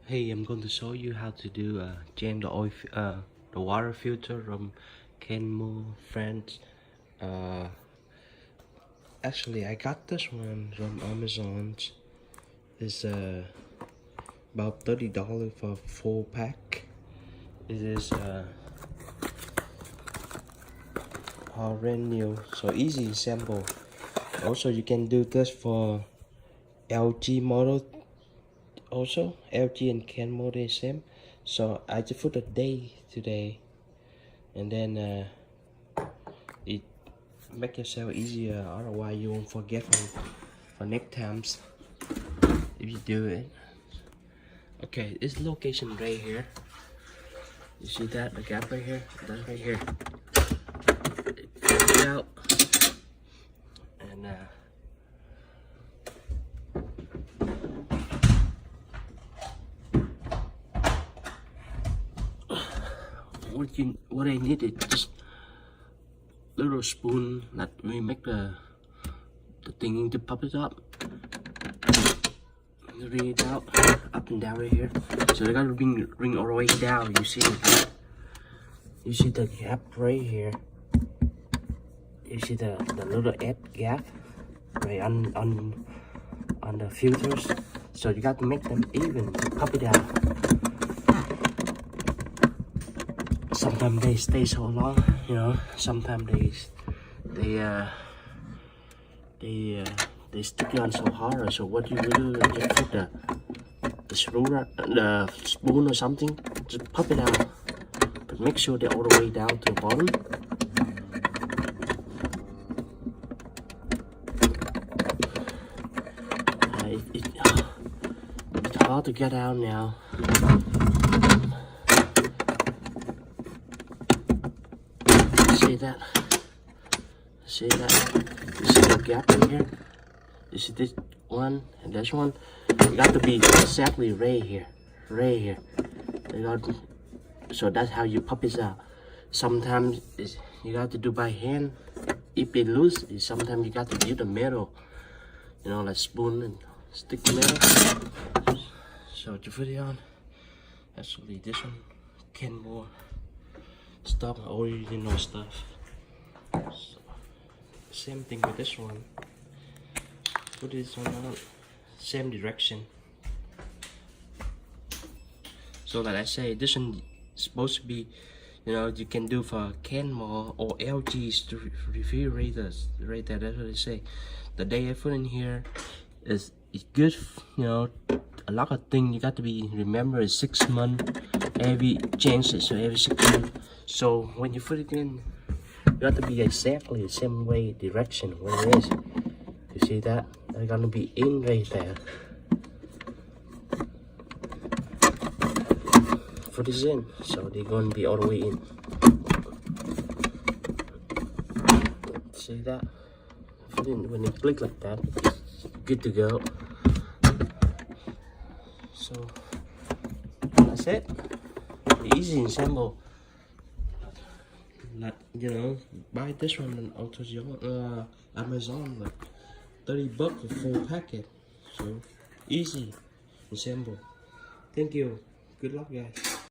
Hey, I'm going to show you how to do change the oil, the water filter from Kenmore, France. Uh, Actually, I got this one from Amazon. It's about $30 for a full pack. It is all brand new, so easy, simple. Also, you can do this for LG model. Also, LG and Kenmore the same. So I just put a day today, and then it make yourself easier. Otherwise, you won't forget for next times if you do it. Okay, this location right here. You see that the gap right here? That's right here. Pull it out, and what I need is just little spoon that we make the thing to pop it up. Ring it out, up and down right here. So they gotta ring all the way down. You see the gap right here. You see the little gap right on the filters. So you got to make them even to pop it out. Sometimes they stay so long, you know. Sometimes they stick it on so hard. So what you do is just put the spoon or something, just pop it out, but make sure they're all the way down to the bottom. It's hard to get out now. See that? See that? You see the gap in here? You see this one and this one? You got to be exactly right here. Right here. So that's how you pop it out. Sometimes you got to do by hand. If it loose, sometimes you got to use the metal. You know, like spoon and stick metal. So to put it on, actually this one, Kenmore stuff, original stuff. So, same thing with this one. Put this on same direction. So like I say, this one is supposed to be, you know, you can do for Kenmore or LG's refrigerators. Right there, that's what they say. The day I put in here is good. You know, a lot of things you got to be remember is 6 months. Every change it, so every 6 months. So when you put it in, you got to be exactly the same way direction where it is. You see that? They're gonna be in right there. Put this in, so they're gonna be all the way in. See that? When you click like that, it's good to go. So that's it. Easy and simple. Like, you know, buy this one on Amazon, like $30 for full packet. So easy and simple. Thank you. Good luck, guys.